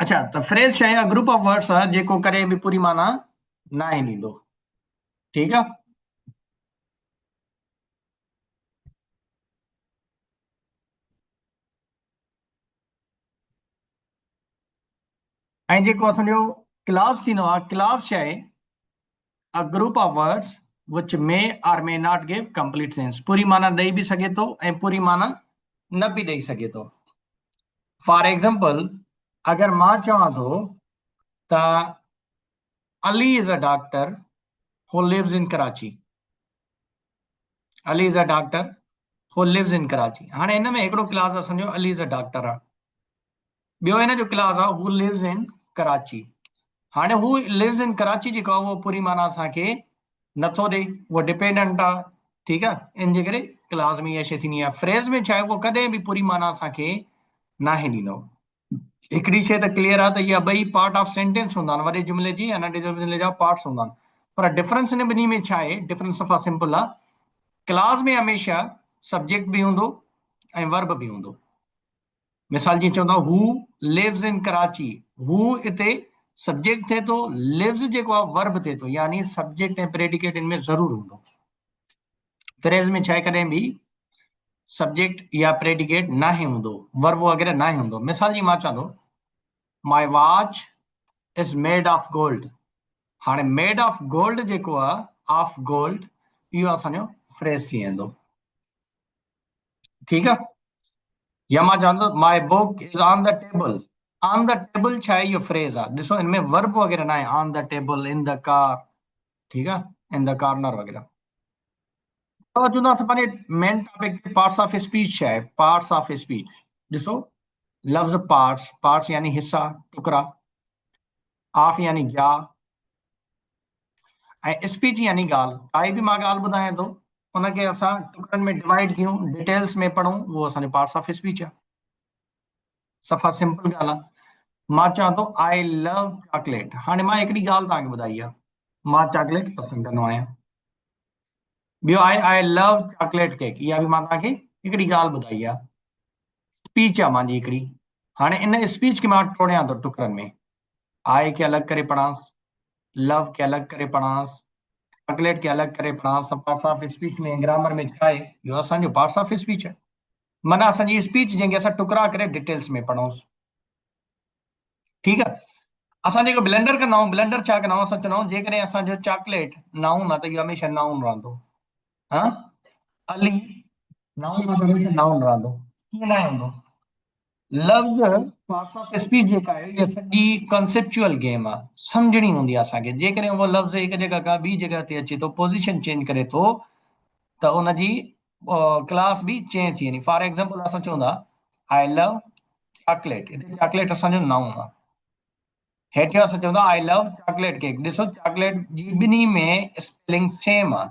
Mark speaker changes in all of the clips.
Speaker 1: अच्छा, त फ्रेज छा आहे? ग्रुप ऑफ वर्ड्स आहे जेको करे बि पूरी माना ना ही ॾींदो। ठीकु आहे। ऐं जेको असांजो क्लास थींदो आहे, क्लास छा आहे? A group of words which may or may not give complete sense. पूरी माना ॾेई बि सघे थो ऐं पूरी माना न बि ॾेई सघे थो। फॉर एग्जाम्पल, अगरि मां चवां थो त Ali is a doctor who lives in Karachi. Ali is a doctor who lives in Karachi. हाणे हिन में हिकिड़ो क्लास असांजो अली इज़ अ डॉक्टर आहे, ॿियो हिन जो क्लास आहे हू लिव्स इन कराची। हाणे हू लिव्स इन कराची जेको आहे उहो पूरी माना असांखे नथो ॾे, उहो डिपेंडेंट आहे। ठीकु आहे, इन जे करे क्लास में इहा शइ थींदी आहे। फ्रेज़ में छा आहे, उहो कॾहिं बि पूरी माना असांखे नाहे ॾींदो। हिकिड़ी शइ त क्लियर आहे त इहा ॿई पार्ट ऑफ सेंटेंस हूंदा आहिनि, वॾे जुमिले जी या नंढे जुमिले जा पार्ट्स हूंदा आहिनि। पर डिफरेंस हिन ॿिन्ही में छा आहे? डिफरेंस सफ़ा सिंपल आहे। क्लास में हमेशह सब्जेक्ट बि हूंदो ऐं वर्ब बि हूंदो। मिसाल जी चवंदा हू लिव्स इन कराची, हू हिते सब्जेक्ट थिए थो, लिव्स जेको आहे वर्ब थिए थो, यानी सब्जेक्ट ऐं प्रेडिकेट इनमें ज़रूर हूंदो। फ्रेज में छा आहे, कॾहिं बि सब्जेक्ट या प्रेडिकेट नाहे हूंदो, वर्ब वग़ैरह नाहे हूंदो। मिसाल जी मां चवां थो my watch is made of gold. हाणे मेड ऑफ गोल्ड जेको आहे, ऑफ गोल्ड, इहो असांजो फ्रेज थी वेंदो। ठीकु आहे। या मां चवां थो my book is on the table. On the table छा आहे? इहो फ्रेज आहे। ॾिसो, हिनमें वर्ब वग़ैरह न आहे। On the table, in the car, ठीकु आहे, इन द कार्नर वग़ैरह। तो चवंदासीं पंहिंजे main topic parts of speech छा आहे? पार्ट्स ऑफ स्पीच ॾिसो, लफ़्ज़ पार्ट्स, पार्ट्स यानी हिस्सा, टुकड़ा, ऑफ यानी जा, ऐं स्पीच यानी ॻाल्हि। काई बि मां ॻाल्हि ॿुधायां थो, उनखे असां टुकड़नि में डिवाइड कयूं, डिटेल्स में पढ़ूं, उहो असांजो पार्ट्स ऑफ स्पीच आहे। सफ़ा सिंपल ॻाल्हि आहे। मां चवां थो आई लव चॉकलेट। हाणे मां हिकिड़ी ॻाल्हि तव्हांखे ॿुधाई आहे, मां चॉकलेट पसंदि कंदो आहियां। ॿियो आहे आई लव चॉकलेट केक। इहा बि मां तव्हांखे हिकिड़ी ॻाल्हि ॿुधाई आहे, स्पीच आहे मुंहिंजी हिकिड़ी। हाणे इन स्पीच खे मां टोड़ियां थो टुकड़नि में, आई खे अलॻि करे पढ़ांसि, लव खे अलॻि करे पढ़ांसि, चॉकलेट खे अलॻि करे पढ़ांसि। पार्ट्स ऑफ स्पीच में ग्रामर में छा आहे? इहो असांजो पार्ट्स ऑफ स्पीच आहे। माना असांजी स्पीच जंहिंखे असां टुकड़ा करे डिटेल्स में पढ़ूंसि। ठीकु आहे। असां जेको ब्लेंडर कंदा आहियूं, ब्लेंडर छा कंदा आहियूं? असां चवंदा आहियूं जेकॾहिं असांजो चॉकलेट नाउन आहे त इहो हमेशह नाउन रहंदो। हा, अली नाउन आहे त हमेशह नाउन रहंदो। कीअं न हूंदो? लफ़्ज़ पार्ट्स ऑफ स्पीच जेका आहे, इहा सॼी कॉन्सेप्चुअल गेम आहे, सम्झणी हूंदी आहे असांखे। जेकॾहिं उहो लफ़्ज़ हिकु जॻह खां ॿी जॻह ते अचे थो, पोज़ीशन चेंज करे थो, त उनजी क्लास बि चेंज थी वेंदी। फॉर एग्ज़ाम्पल, असां चवंदा आई लव चॉकलेट, हिते चॉकलेट असांजो नाउन आहे। हेठि असां चवंदा आई लव चॉकलेट केक। ॾिसो, चॉकलेट जी ॿिन्ही में स्पेलिंग सेम आहे,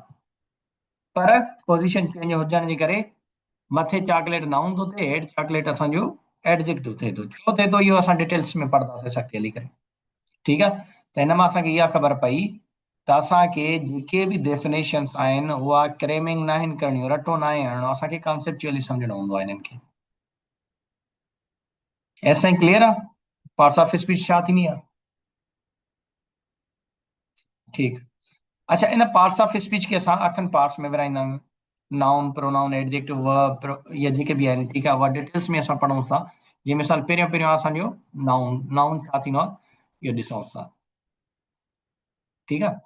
Speaker 1: पर पोज़ीशन चेंज हुजण जे करे मथे चॉकलेट नाउन थो थिए, हेठि चॉकलेट असांजो एडजेक्टिव थिए थो। छो थिए थो इहो असां डिटेल्स में पढ़ंदासीं अॻिते हली करे। ठीकु आहे। त हिन मां असांखे इहा ख़बर पई त असांखे जेके बि डेफिनेशन्स आहिनि उहा क्रेमिंग न आहिनि करणियूं, रटो न आहे हणणो, असांखे कॉन्सेप्चुअली सम्झणो हूंदो आहे हिननि खे। ऐसा ही क्लियर आहे पार्ट्स ऑफ स्पीच छा थींदी आहे? ठीकु। अच्छा, इन पार्ट्स ऑफ स्पीच खे असां 8 पार्ट्स में विराईंदा आहियूं। नाउन, प्रोनाउन, एडजेक्टिव, वर्ब, इहे जेके बि आहिनि। ठीकु आहे, उहा डिटेल्स में असां पढ़ूं था। जीअं मिसाल, पहिरियों पहिरियों असांजो नाउन। नाउन छा थींदो आहे इहो ॾिसूं था। ठीकु आहे।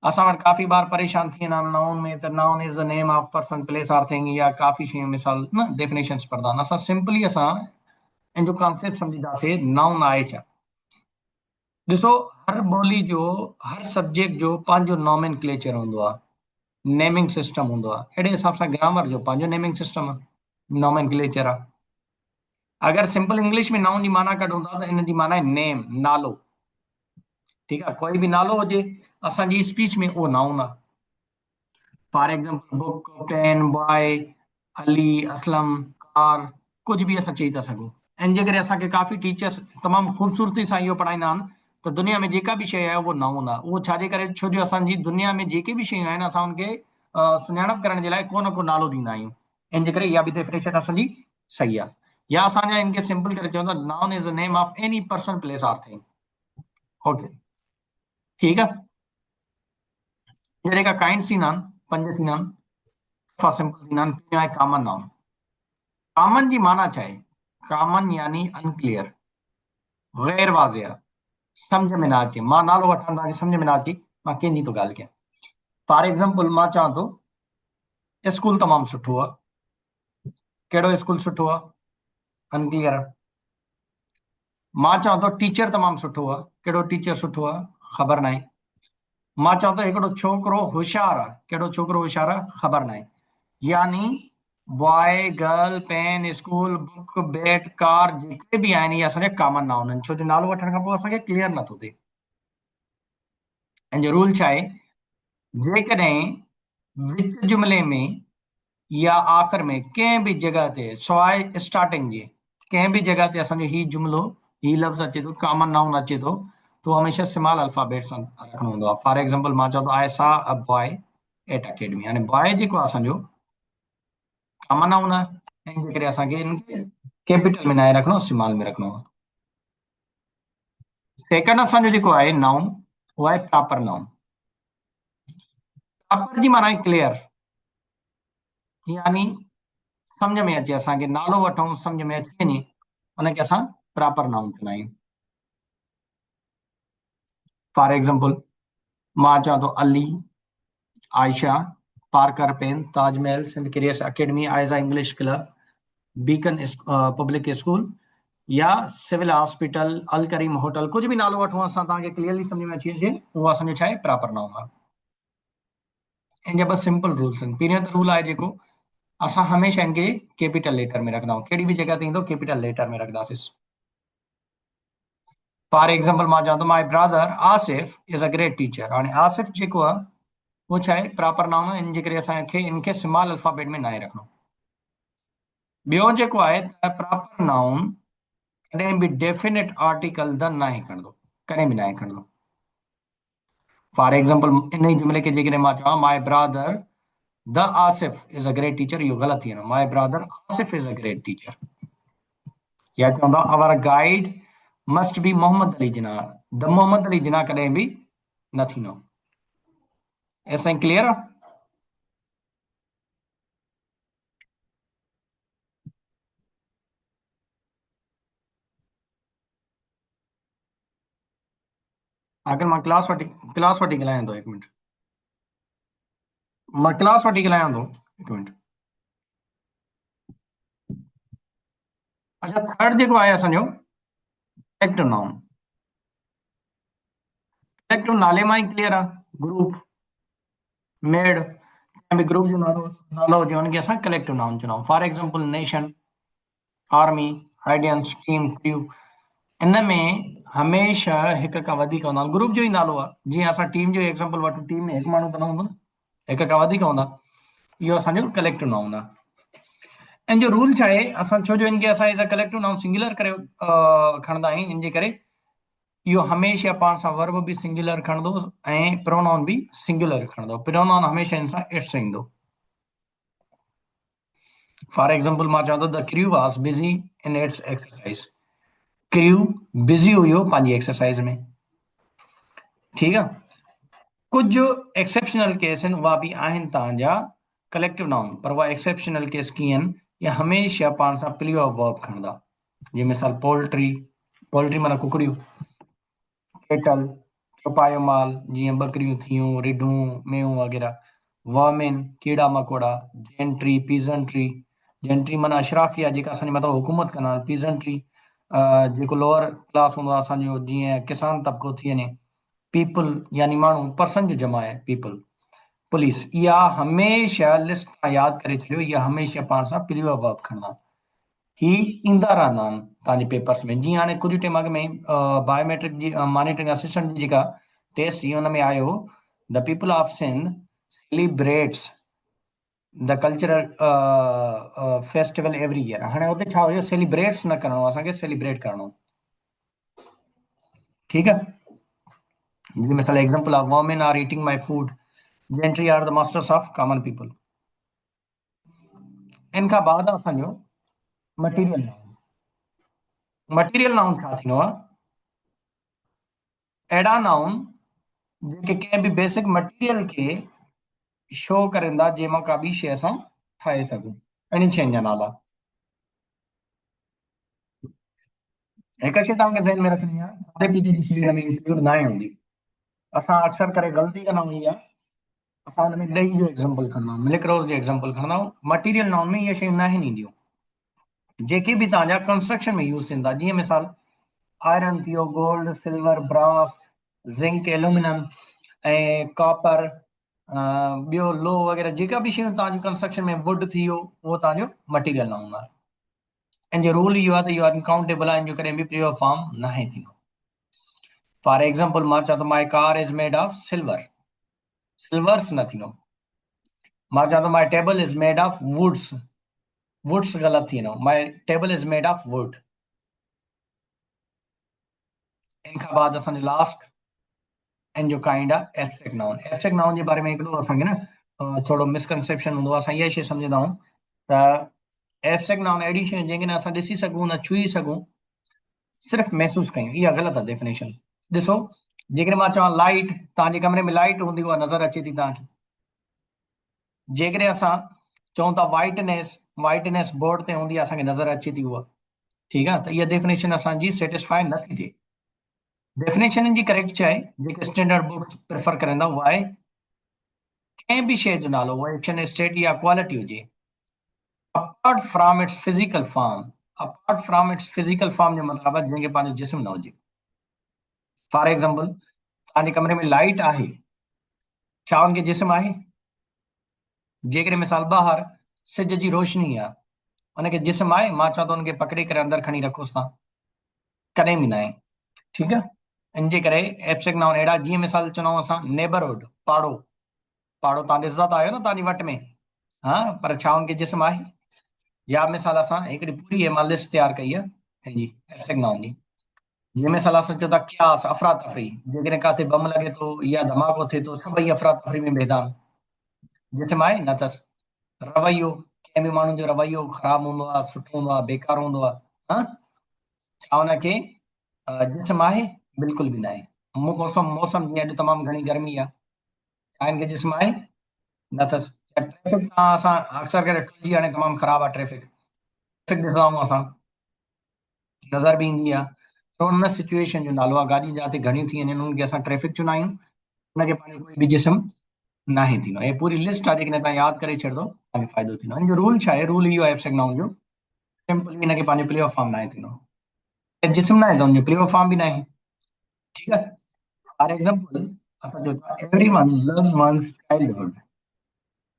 Speaker 1: असां वटि काफ़ी बार परेशान थी वेंदा आहिनि नाउन में, त noun is the name of person, place or thing, या काफ़ी शयूं मिसाल न डेफिनेशंस पढ़ंदा आहिनि। असां सिंपली असां इन जो कॉन्सेप्ट सम्झींदासीं, नाउन आहे छा। ॾिसो, हर ॿोली जो, हर सब्जेक्ट जो पंहिंजो नॉमेनक्लेचर हूंदो आहे, नेमिंग सिस्टम हूंदो आहे। अहिड़े हिसाब सां ग्रामर जो पंहिंजो नेमिंग सिस्टम आहे, नॉमेनक्लेचर आहे। अगरि सिंपल इंग्लिश में नाउन जी माना कढूं था त इन जी माना आहे नेम, नालो। ठीकु आहे, कोई बि नालो हुजे असांजी स्पीच में उहो नाउन आहे। For example, book, pen, boy, Ali, Aslam, car, कुझु बि असां चई था सघूं। इन जे करे असांखे काफ़ी टीचर्स तमामु ख़ूबसूरती सां इहो पढ़ाईंदा आहिनि त दुनिया में जेका बि शइ आहे उहो नाउन आहे। उहो छाजे करे? छो जो असांजी दुनिया में जेके बि शयूं आहिनि, असां उनखे सुञाणप करण जे लाइ को न को नालो ॾींदा आहियूं। इन जे करे इहा बि डेफिनेशन असांजी सही आहे। या असांजा इनके सिंपल करे चवंदा noun is the name of any person place or thing. Okay, ठीक है। ये जेका काइंड थींदा आहिनि, पंज थींदा आहिनि, सफ़ा सिंपल थींदा आहिनि। पहिरियों आहे कॉमन नाउन। कॉमन जी माना छा आहे? कॉमन यानी अनक्लियर, गैर वाज़िह, सम्झ में न अचे। मां नालो वठां, तव्हांखे सम्झ में न अचे मां कंहिंजी थो ॻाल्हि कयां। फॉर एग्जाम्पल मां चवां थो स्कूल तमामु सुठो आहे। कहिड़ो स्कूल सुठो आहे? अनक्लियर। मां चवां थो टीचर तमामु सुठो आहे। कहिड़ो टीचर सुठो आहे? ख़बर न आहे। मां चवां थो हिकिड़ो छोकिरो होशियारु आहे। कहिड़ो छोकिरो होशियारु आहे? ख़बर न आहे। यानी boy, girl, pen, school, book, bat, car, जेके बि आहिनि इहे असांजा कॉमन नाउन आहिनि, छो जो नालो वठण खां पोइ असांखे क्लियर नथो थिए। ऐं जो रूल छा आहे, जेकॾहिं विच जुमिले में या आख़िर में कंहिं बि जॻह ते सवाइ स्टार्टिंग जे कंहिं बि जॻह ते असांजो ही जुमिलो, ही लफ़्ज़ अचे थो, कॉमन नाउन अचे थो, तो हमेशह स्मॉल अल्फाबेट सां रखणो हूंदो आहे। फॉर एग्जाम्पल मां चवां थो I saw a boy eight academy, यानी बॉय जेको आहे असांजो कॉमन नाउन आहे। इन जे करे असांखे इनखे कैपिटल में न आहे रखणो, स्मॉल में रखणो आहे। सेकंड असांजो जेको आहे नाउन, उहो आहे प्रॉपर नाउन। प्रॉपर जी माना आहे क्लियर, यानी सम्झ में अचे, असांखे नालो वठूं सम्झ में अचे वञे, उनखे असां प्रॉपर नाउन कंदा आहियूं। फॉर एग्जाम्पल मां चवां थो अली, आयशा, पार्कर पेन, ताजमहल, सिंध क्रिएस academy, Aiza English club, Beacon public school या civil hospital, Al Karim hotel, कुछ भी नालो वठूं असां, तव्हांखे क्लियरली सम्झ में अची वञे उहो असांजो छा आहे? प्रॉपर नाउन आहे। इन जा बस सिंपल रूल्स आहिनि। पहिरियों त रूल आहे जेको, असां हमेशह इनखे कैपिटल लेटर में रखंदा आहियूं। कहिड़ी बि जॻह ते ईंदो कैपिटल लेटर में रखंदासीं। फॉर एग्जाम्पल मां चवां थो my brother Asif is a great teacher. हाणे आसिफ जेको आहे वो छा आहे? प्रॉपर नाउन आहे। इन जे करे असांखे इनखे स्मॉल अल्फाबेट में न आहे रखणो। ॿियो जेको आहे त प्रॉपर नाउन कॾहिं बि डेफिनेट आर्टिकल द न आहे खणंदो, कॾहिं बि न आहे खणंदो। फॉर एग्जाम्पल इन ई जुमिले खे जेकॾहिं मां चवां my brother the Asif is a great teacher, इहो ग़लति थी वेंदो। My brother Asif is a great teacher. या चवंदा our guide must be Mohammad Ali Jinnah, the Mohammad Ali Jinnah कॾहिं बि न थींदो। ऐसा क्लियर आहे? आखिर मां क्लास वठी ॻाल्हायां थो, हिकु मिनट मां क्लास वठी ॻाल्हायां थो, हिकु मिनट। अच्छा, थर्ड जेको आहे असांजो कलेक्टिव नाउन। कलेक्टिव नाले मां ई क्लियर आहे, ग्रुप, मेड, कंहिं बि ग्रुप जो नालो हुजे हुनखे असां कलेक्टिव नाउन चवंदा आहियूं। For example nation, army, audiences, team, crew. इन में हमेशह हिक खां वधीक हूंदा आहिनि। ग्रुप जो ई नालो आहे, जीअं असां टीम जो एग्जाम्पल वठूं, टीम में हिकु माण्हू त न हूंदो न, हिक खां वधीक हूंदा। इहो असांजो कलेक्टिव नाउन आहे। इन जो रूल छा आहे? असां छो जो इनखे असां as a collective noun singular करे खणंदा आहियूं, इन जे करे इहो हमेशह पाण सां वर्ब बि सिंगुलर खणंदो ऐं प्रोनाउन बि सिंगुलर खणंदो। प्रोनाउन हमेशह इन सां इट्स ईंदो। फॉर एग्जाम्पल मां चवां थो the crew was busy in its exercise. Crew busy हुयो पंहिंजी एक्सरसाइज में। ठीकु आहे। कुछ एक्सेप्शनल केस आहिनि, उहा बि आहिनि तव्हांजा कलेक्टिव नाउन, पर उहा एक्सेप्शनल केस कीअं आहिनि? या हमेशह पाण सां प्लूरल वर्ब खणंदा। जीअं मिसाल पोल्ट्री, पोल्ट्री माना कुकड़ियूं, केटल, चौपायो माल, जीअं बकरियूं थियूं, रिढूं, मेंहूं वग़ैरह। वर्मिन, कीड़ा मकोड़ा। जेंट्री, पीज़ंट्री, जेंट्री माना अशराफिया, जेका असांजे मथां हुकूमत कंदा आहिनि। पीज़ंट्री जेको लोअर क्लास हूंदो आहे असांजो, जीअं किसान तबिको थी वञे। पीपल यानी माण्हू, पर्सन जो जमा आहे पीपल। पुलिस, इहा हमेशह लिस्ट तां यादि करे छॾियो, इहा हमेशह पाण सां प्लूरल वर्ब खणंदा। ही ईंदा रहंदा आहिनि तव्हांजे पेपर्स में। जीअं हाणे कुझु टाइम अॻु में बायोमेट्रिक जी मॉनिटरिंग असिस्टेंट जी जेका टेस्ट थी, हुन में आयो the people of Sindh celebrates the cultural festival every year. हाणे हुते छा हुयो? सेलिब्रेट्स न करणो, असांखे सेलिब्रेट करणो। ठीकु आहे। जीअं मिसाल example of women are eating my food, gentry are the masters of common people. इन खां बाद असांजो मटीरियल नाउन। मटीरियल नाउन छा थींदो आहे? अहिड़ा नाउन जेके कंहिं बि बेसिक मटीरियल खे शो करनि था जंहिंमां का ॿी शइ असां ठाहे सघूं। अहिड़ी शयुनि जा नाला। हिकु शइ तव्हांखे ज़हन में रखणी आहे, खाधे पीते जी शइ हिन में इंक्लूड न आहे हूंदी। असां अक्सर करे ग़लती कंदा आहियूं इहा, असां हुन में ॾही जो एग्ज़ाम्पल खणंदा आहियूं, मिल्क रोज़ जो एग्ज़ाम्पल खणंदा आहियूं। मटीरियल नाउन में इहे शयूं न आहिनि ईंदियूं जेके बि तव्हांजा कंस्ट्रक्शन में यूज़ थींदा। जीअं मिसाल आयरन थियो, gold, silver, brass, zinc, aluminium ऐं कॉपर, ॿियो लो वग़ैरह जेका बि शयूं तव्हांजी कंस्ट्रक्शन में, वुड थी वियो, उहो तव्हांजो मटीरियल नाउन आहे। इन जो रूल इहो आहे त इहो अनकाउंटेबल आहे, इन जो कॾहिं बि प्योर फॉर्म न आहे थींदो। फॉर एग्ज़ाम्पल मां चवां त my car is made of silver, silvers न थींदो। मां चवां त my table is made of woods, woods ग़लति थी वेंदो, my table is made of wood. इन खां बाद असांजो लास्ट इन जो काइंड आहे एब्स्ट्रैक्ट नाउन। एब्स्ट्रैक्ट नाउन जे बारे में हिकिड़ो असांखे न थोरो मिसकंसेप्शन हूंदो आहे। असां इहा शइ सम्झंदा आहियूं त एब्स्ट्रैक्ट नाउन अहिड़ी शयूं जंहिंखे न असां ॾिसी सघूं, न छुई सघूं, सिर्फ़ु महसूसु कयूं। इहा ग़लति आहे डेफिनेशन। ॾिसो, जेकॾहिं मां चवां लाइट, तव्हांजे कमरे में लाइट हूंदी, उहा नज़र अचे थी तव्हांखे। जेकॾहिं असां चऊं था वाइटनेस, वाइटनेस बोर्ड ते हूंदी आहे, असांखे नज़र अचे थी उहा। ठीकु आहे, त इहा डेफिनेशन असांजी सेटिस्फाई नथी थिए। डेफिनेशन जी करेक्ट छा आहे, जेके स्टैंडर्ड बुक्स प्रेफर करनि था, उहा आहे कंहिं बि शइ जो नालो, उहा एक्शन, स्टेट या क्वालिटी हुजे, apart from its physical form. Apart from its physical form जो मतिलबु आहे जंहिंखे पंहिंजो जिस्म न हुजे। फॉर एग्ज़ाम्पल, तव्हांजे कमरे में लाइट आहे, छा हुनखे जिस्म आहे? जेकॾहिं मिसाल ॿाहिरि सिज जी रोशनी आहे, हुनखे जिस्म आहे? मां चवां थो हुनखे पकड़े करे अंदरि खणी रखोसि तव्हां, कॾहिं बि न आहे। ठीकु आहे, इन जे करे एब्स्ट्रैक्ट नाउन अहिड़ा, जीअं मिसाल चवंदा असां नेबरहुड, पाड़ो। पाड़ो तव्हां ॾिसंदा त आहियो न तव्हांजी वटि में, हा, पर छा हुनखे जिस्म आहे? या मिसाल असां हिकिड़ी पूरी मां लिस्ट तयारु कई आहे हिनजी एब्स्ट्रैक्ट नाउन जी। जीअं मिसाल असां चऊं था क्यास, अफ़रा तफ़री, जेकॾहिं किथे बम लॻे थो या धमाको थिए थो, सभई अफ़रा तफ़री में बेदा आहिनि, जिस्म आहे? न अथसि। रवैयो, कंहिं बि माण्हू जो रवैयो ख़राबु हूंदो आहे, सुठो हूंदो आहे, बेकार हूंदो आहे, हा, छा हुनखे जिस्म आहे? बिल्कुलु बि न आहे। मौसम, मौसम जीअं अॼु तमामु घणी गर्मी आहे, छा हिनखे जिस्म आहे? न अथसि। ट्रैफिक सां असां अक्सर करे टुरिजी, हाणे तमामु ख़राबु आहे ट्रैफिक, ट्रैफिक ॾिसंदा आहियूं असां, नज़र बि ईंदी आहे। त हुन सिचुएशन जो नालो आहे, गाॾियूं जिते घणियूं थी वञनि उन्हनि खे असां ट्रैफिक चवंदा आहियूं, हुनखे पंहिंजो कोई बि जिस्म न आहे थींदो। हे पूरी लिस्ट आहे, जेकॾहिं तव्हां यादि करे छॾंदो तव्हांखे फ़ाइदो थींदो। हिन जो रूल छा आहे? रूल इहो आहे एब्स्ट्रैक्ट नाउन जो, सिंपली हिनखे पंहिंजो प्ले ऑफ फॉर्म न आहे थींदो। ऐं जिस्म न आहे त हुनजो प्ले ऑफ फॉर्म बि न आहे। ठीकु आहे, फॉर एग्ज़ाम्पल असां चऊं था everyone loves one's childhood,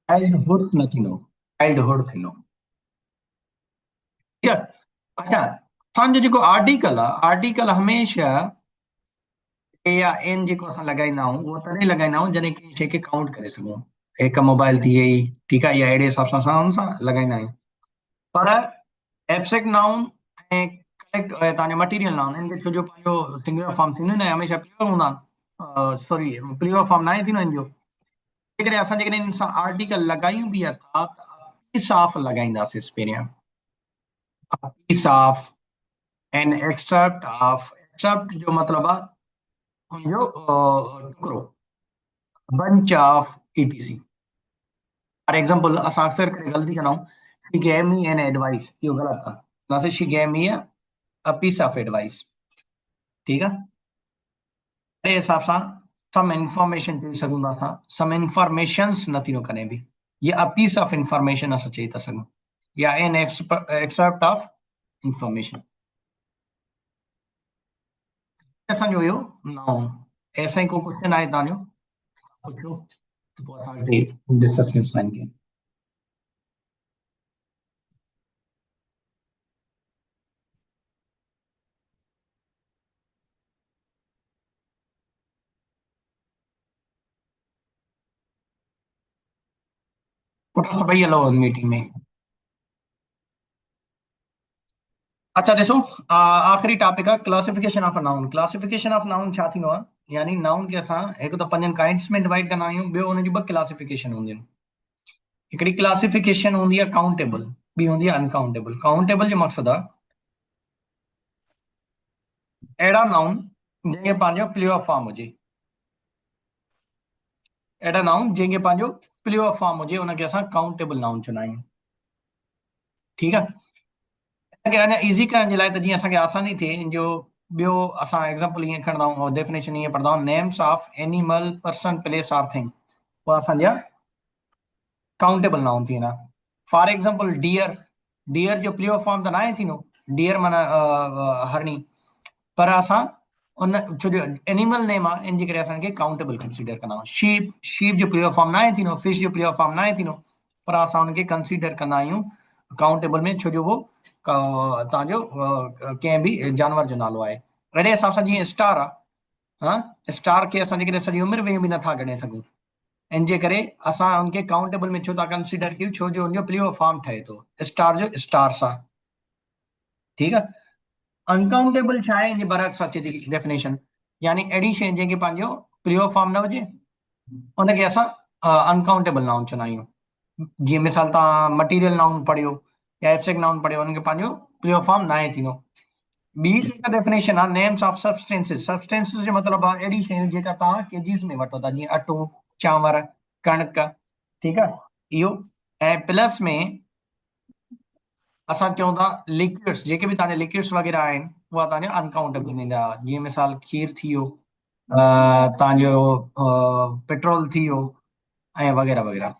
Speaker 1: childhood न थींदो, चाइल्डहुड थींदो। ठीकु आहे, अच्छा, असांजो जेको आर्टिकल आहे, आर्टिकल हमेशह ए या एन जेको असां लॻाईंदा आहियूं, उहो तॾहिं लॻाईंदा आहियूं जॾहिं कंहिं शइ खे काउंट करे सघूं। हिकु मोबाइल थी वई, ठीकु आहे, या अहिड़े हिसाब सां असां हुन सां लॻाईंदा आहियूं। पर एब्स्ट्रैक्ट नाउन ऐं कलेक्ट तव्हांजा मटीरियल नाउन, हिन खे छोजो पंहिंजो सिंगुलर फॉर्म थींदो न, हमेशह प्योर हूंदा आहिनि, सॉरी, प्योर फॉर्म न आहे थींदो हिन जो। जेकॾहिं असां जेकॾहिं हिन सां आर्टिकल लॻायूं बि था त साफ़ लॻाईंदासीं पहिरियां, piece of an except of. Except जो मतिलबु आहे हुनजो टुकड़ो, bunch of etc. For example असां अक्सर करे ग़लती कंदा आहियूं, she gave me an advice, इहो ग़लति आहे। असां she gave me a piece of advice. ठीकु आहे, अहिड़े हिसाब सां सम इंफॉर्मेशन चई सघूं था असां, सम इंफॉर्मेशंस न थींदो कॾहिं बि, या अ पीस ऑफ इंफॉर्मेशन असां चई था सघूं, या एन एक्सेप्ट ऑफ इंफॉर्मेशन। असांजो हुयो नाउन। ऐसा ही को क्वेश्चन आहे तव्हांजो, पुछो, त पोइ असां अॻिते डिस्कस कयूं हिनखे। पुट सभई हलो मीटिंग में। अच्छा ॾिसो, आख़िरी टॉपिक आहे classification of a noun. Classification of noun छा थींदो आहे? यानी नाउन खे असां हिकु त 5 काइंड्स में डिवाइड कंदा आहियूं, ॿियो हुनजी 2 क्लासिफिकेशन हूंदियूं आहिनि। हिकिड़ी क्लासिफिकेशन हूंदी आहे काउंटेबल, ॿी हूंदी आहे अनकाउंटेबल। काउंटेबल जो मक़सदु आहे अहिड़ा नाउन जंहिंखे पंहिंजो प्लूरल फॉर्म हुजे, अहिड़ा नाउन जंहिंखे पंहिंजो प्लूरल फॉर्म हुजे उनखे असां काउंटेबल नाउन चवंदा आहियूं। ठीकु आहे। हिनखे अञा इज़ी करण जे लाइ त जीअं असांखे आसानी थिए इन जो ॿियो असां एग्ज़ाम्पल ईअं खणंदा आहियूं, डेफिनेशन ईअं पढ़ंदा आहियूं, names of animal person place or thing, उहे असांजा काउंटेबल नाउन थी वेंदा। फॉर एग्जाम्पल डियर, डियर जो प्लूरल फॉर्म त न आहे थींदो, डियर माना हरणी, पर असां उन छो जो एनिमल नेम आहे इन जे करे असांखे काउंटेबल कंसीडर कंदा आहियूं। शीप, शीप जो प्लूरल फॉर्म न आहे थींदो, फिश जो प्लूरल फॉर्म न आहे थींदो, पर असां हुनखे कंसीडर कंदा आहियूं काउंटेबल में, छो जो उहो तव्हांजो कंहिं बि जानवर जो नालो आहे। अहिड़े हिसाब सां जीअं स्टार आहे, हा, स्टार खे असां जेकॾहिं सॼी उमिरि में बि नथा ॻणे सघूं, इन जे करे असां हुनखे काउंटेबल में छो था कंसीडर कयूं, छो जो हुनजो प्लूरल फॉर्म ठहे थो स्टार जो, स्टार्स आहे। ठीकु आहे। अनकाउंटेबल छा आहे, इन जे बरअक्स अचे थी डेफिनेशन, यानी अहिड़ी शइ जंहिंखे पंहिंजो प्लूरल फॉर्म न हुजे उनखे असां अनकाउंटेबल नाउन चवंदा आहियूं। जीअं मिसाल तव्हां मटीरियल नाउन पढ़ियो या एब्स्ट्रैक्ट नाउन पढ़ियो, उनखे पंहिंजो प्लूरल फॉर्म न आहे थींदो। ॿी जेका डेफिनेशन आहे, नेम्स ऑफ सब्सटेंसेस, सब्सटेंसेस जो मतिलबु आहे अहिड़ी शयूं जेका तव्हां केजीस में वठो था, जीअं अटो, चांवर, कणिक। ठीकु आहे इहो। ऐं प्लस में असां चऊं था लिक्विड्स, जेके बि तव्हांजा लिक्विड्स वग़ैरह आहिनि उहा तव्हांजा अनकाउंटेबल में ईंदा। जीअं मिसाल खीर थी वियो, तव्हांजो पेट्रोल थी वियो, ऐं वग़ैरह वग़ैरह।